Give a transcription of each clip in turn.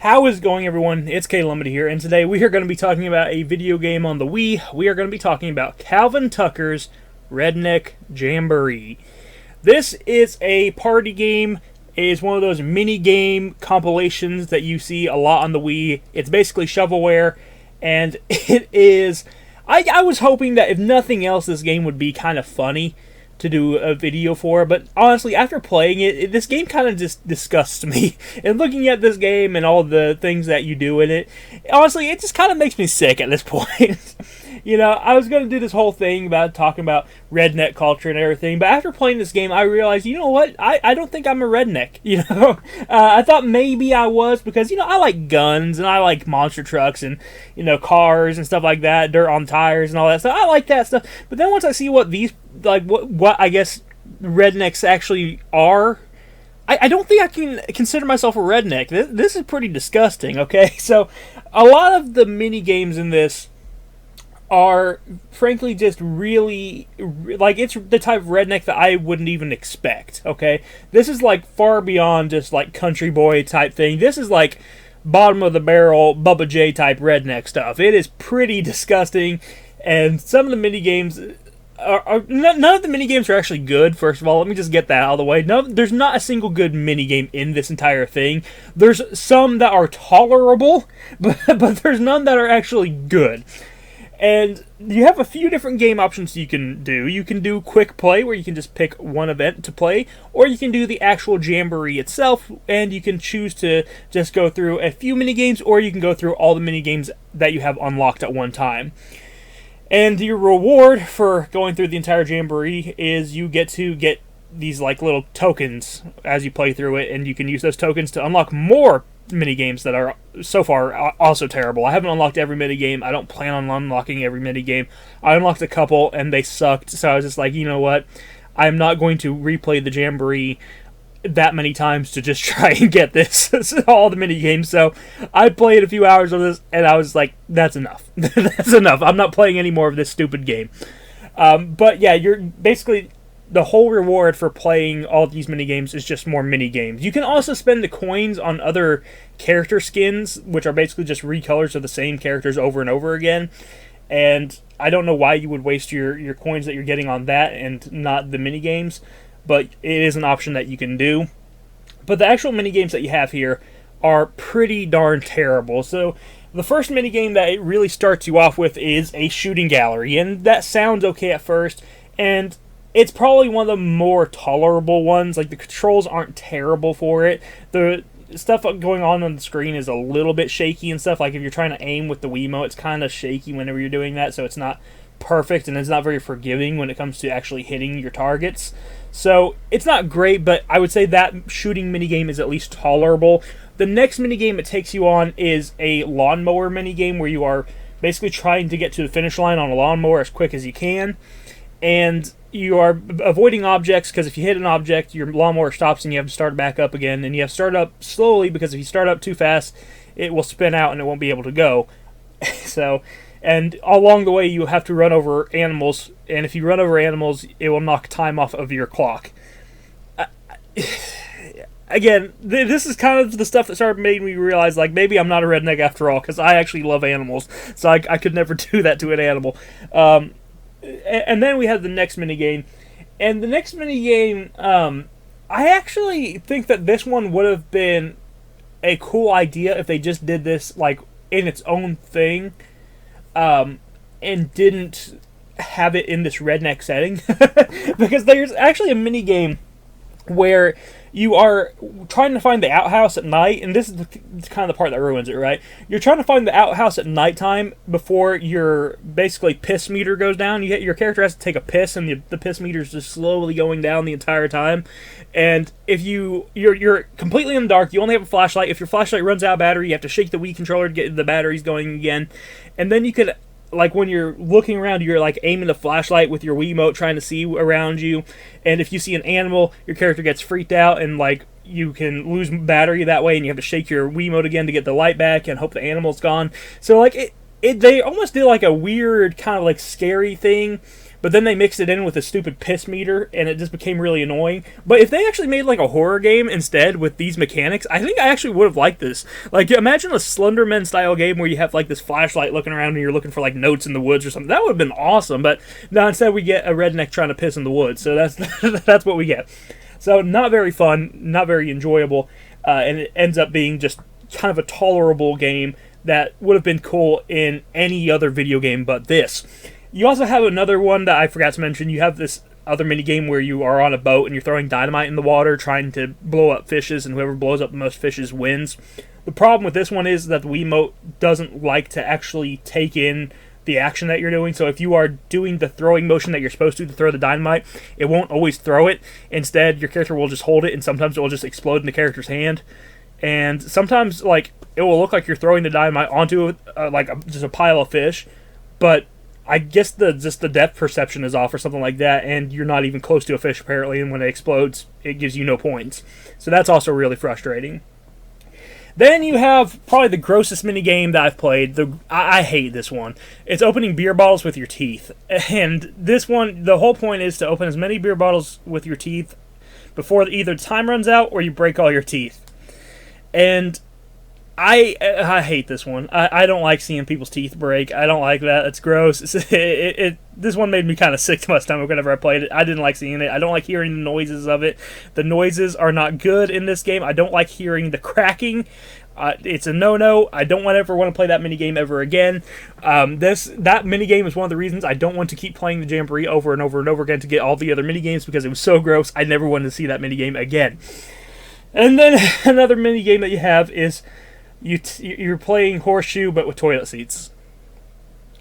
How is it going, everyone? It's K Limited here, and today we are going to be talking about a video game on the Wii. We are going to be talking about Calvin Tucker's Redneck Jamboree. This is a party game. It is one of those mini-game compilations that you see a lot on the Wii. It's basically shovelware, and it is... I was hoping that if nothing else, this game would be kind of funny to do a video for, but honestly, after playing it, this game kind of just disgusts me. And looking at this game and all the things that you do in it, honestly, it just kind of makes me sick at this point. You know, I was going to do this whole thing about talking about redneck culture and everything, but after playing this game, I realized, you know what, I don't think I'm a redneck, you know? I thought maybe I was, because, you know, I like guns, and I like monster trucks, and, you know, cars and stuff like that, dirt on tires and all that stuff. I like that stuff, but then once I see what these, like, what I guess rednecks actually are, I don't think I can consider myself a redneck. This is pretty disgusting, okay? So, a lot of the mini games in this are frankly just really, like, it's the type of redneck that I wouldn't even expect, okay? This is like far beyond just like country boy type thing. This is like bottom of the barrel Bubba J type redneck stuff. It is pretty disgusting, and some of the mini games are none of the mini games are actually good. First of all, let me just get that out of the way. No, there's not a single good mini game in this entire thing. There's some that are tolerable, but there's none that are actually good. And you have a few different game options you can do. You can do quick play, where you can just pick one event to play, or you can do the actual Jamboree itself, and you can choose to just go through a few mini games, or you can go through all the mini games that you have unlocked at one time. And your reward for going through the entire Jamboree is you get to get these like little tokens as you play through it, and you can use those tokens to unlock more mini games that are so far also terrible. I haven't unlocked every mini game. I don't plan on unlocking every mini game. I unlocked a couple and they sucked, so I was just like, you know what? I'm not going to replay the Jamboree that many times to just try and get this all the mini games. So I played a few hours of this and I was like, that's enough. That's enough. I'm not playing any more of this stupid game. But yeah, you're basically, the whole reward for playing all these mini-games is just more mini-games. You can also spend the coins on other character skins, which are basically just recolors of the same characters over and over again. And I don't know why you would waste your coins that you're getting on that and not the mini-games, but it is an option that you can do. But the actual mini-games that you have here are pretty darn terrible. So the first mini-game that it really starts you off with is a shooting gallery, and that sounds okay at first, and it's probably one of the more tolerable ones. Like, the controls aren't terrible for it. The stuff going on the screen is a little bit shaky and stuff. Like, if you're trying to aim with the Wiimote, it's kind of shaky whenever you're doing that, so it's not perfect, and it's not very forgiving when it comes to actually hitting your targets. So, it's not great, but I would say that shooting minigame is at least tolerable. The next minigame it takes you on is a lawnmower minigame, where you are basically trying to get to the finish line on a lawnmower as quick as you can. And you are avoiding objects, because if you hit an object, your lawnmower stops and you have to start back up again. And you have to start up slowly, because if you start up too fast, it will spin out and it won't be able to go. So, and along the way, you have to run over animals. And if you run over animals, it will knock time off of your clock. Again, this is kind of the stuff that started making me realize, like, maybe I'm not a redneck after all, because I actually love animals. So I could never do that to an animal. And then we have the next minigame. And the next minigame, I actually think that this one would have been a cool idea if they just did this, like, in its own thing, and didn't have it in this redneck setting. Because there's actually a minigame where you are trying to find the outhouse at night, and this is kind of the part that ruins it, right? You're trying to find the outhouse at nighttime before your basically piss meter goes down. Your character has to take a piss, and the piss meter is just slowly going down the entire time. And if you're completely in the dark, you only have a flashlight. If your flashlight runs out of battery, you have to shake the Wii controller to get the batteries going again. And then you could, like, when you're looking around, you're like aiming the flashlight with your Wiimote trying to see around you, and if you see an animal, your character gets freaked out, and like you can lose battery that way, and you have to shake your Wiimote again to get the light back and hope the animal's gone. So like they almost did like a weird kind of like scary thing, but then they mixed it in with a stupid piss meter, and it just became really annoying. But if they actually made like a horror game instead with these mechanics, I think I actually would have liked this. Like, imagine a Slenderman style game where you have like this flashlight looking around and you're looking for like notes in the woods or something. That would have been awesome. But no, instead we get a redneck trying to piss in the woods. So that's that's what we get. So not very fun, not very enjoyable, and it ends up being just kind of a tolerable game that would have been cool in any other video game but this. You also have another one that I forgot to mention. You have this other mini game where you are on a boat and you're throwing dynamite in the water trying to blow up fishes, and whoever blows up the most fishes wins. The problem with this one is that the Wiimote doesn't like to actually take in the action that you're doing. So if you are doing the throwing motion that you're supposed to throw the dynamite, it won't always throw it. Instead, your character will just hold it, and sometimes it will just explode in the character's hand. And sometimes, like, it will look like you're throwing the dynamite onto just a pile of fish, but I guess the depth perception is off or something like that, and you're not even close to a fish apparently, and when it explodes, it gives you no points. So that's also really frustrating. Then you have probably the grossest minigame that I've played. I hate this one. It's opening beer bottles with your teeth. And this one, the whole point is to open as many beer bottles with your teeth before either time runs out or you break all your teeth. And I hate this one. I don't like seeing people's teeth break. I don't like that. It's gross. This one made me kind of sick to my stomach whenever I played it. I didn't like seeing it. I don't like hearing the noises of it. The noises are not good in this game. I don't like hearing the cracking. It's a no-no. I don't ever want to play that minigame ever again. That minigame is one of the reasons I don't want to keep playing the Jamboree over and over and over again to get all the other minigames, because it was so gross. I never wanted to see that minigame again. And then another minigame that you have is you're playing horseshoe but with toilet seats.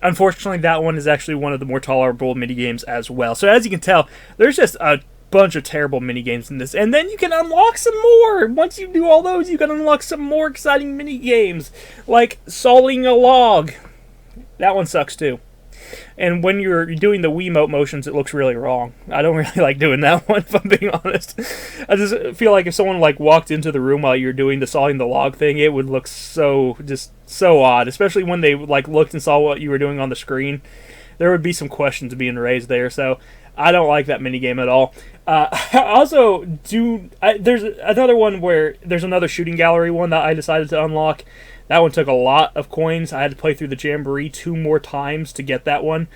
Unfortunately, that one is actually one of the more tolerable minigames as well. So as you can tell, there's just a bunch of terrible minigames in this. And then you can unlock some more. Once you do all those, you can unlock some more exciting minigames, like sawing a log. That one sucks too. And when you're doing the Wiimote motions, it looks really wrong. I don't really like doing that one, if I'm being honest. I just feel like if someone like walked into the room while you're doing the sawing the log thing, it would look so odd. Especially when they like looked and saw what you were doing on the screen. There would be some questions being raised there. So I don't like that minigame at all. There's another one where there's another shooting gallery one that I decided to unlock. That one took a lot of coins. I had to play through the Jamboree 2 more times to get that one.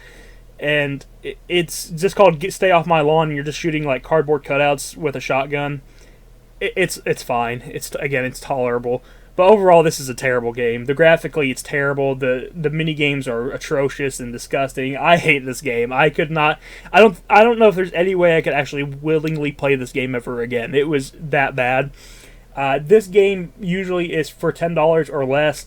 And it's just called Stay Off My Lawn, and you're just shooting like cardboard cutouts with a shotgun. It's fine. It's tolerable. But overall, this is a terrible game. Graphically, it's terrible. The mini games are atrocious and disgusting. I hate this game. I could not. I don't know if there's any way I could actually willingly play this game ever again. It was that bad. This game usually is for $10 or less.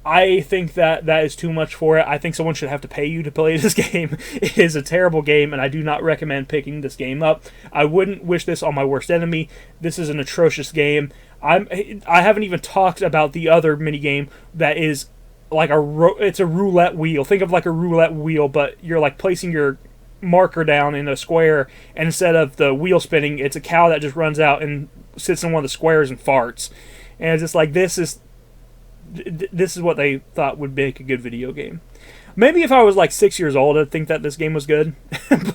I think that is too much for it. I think someone should have to pay you to play this game. It is a terrible game, and I do not recommend picking this game up. I wouldn't wish this on my worst enemy. This is an atrocious game. I haven't even talked about the other minigame that is like it's a roulette wheel. Think of like a roulette wheel, but you're like placing your marker down in a square, and instead of the wheel spinning, it's a cow that just runs out and sits in one of the squares and farts. And it's just like, this is what they thought would make a good video game. Maybe if I was like 6 years old, I'd think that this game was good.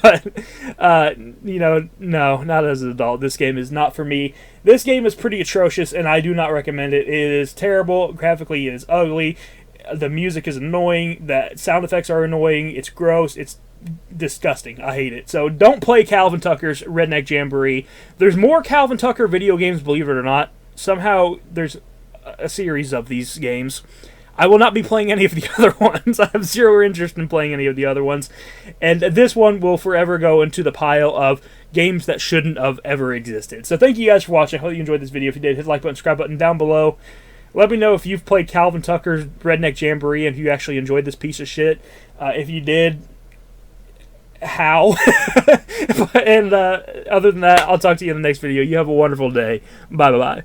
But, no, not as an adult. This game is not for me. This game is pretty atrocious, and I do not recommend it. It is terrible. Graphically, it is ugly. The music is annoying. The sound effects are annoying. It's gross. It's disgusting. I hate it. So don't play Calvin Tucker's Redneck Jamboree. There's more Calvin Tucker video games, believe it or not. Somehow there's a series of these games. I will not be playing any of the other ones. I have zero interest in playing any of the other ones. And this one will forever go into the pile of games that shouldn't have ever existed. So thank you guys for watching. I hope you enjoyed this video. If you did, hit the like button, subscribe button down below. Let me know if you've played Calvin Tucker's Redneck Jamboree and if you actually enjoyed this piece of shit. If you did, how? And other than that, I'll talk to you in the next video. You have a wonderful day. Bye-bye.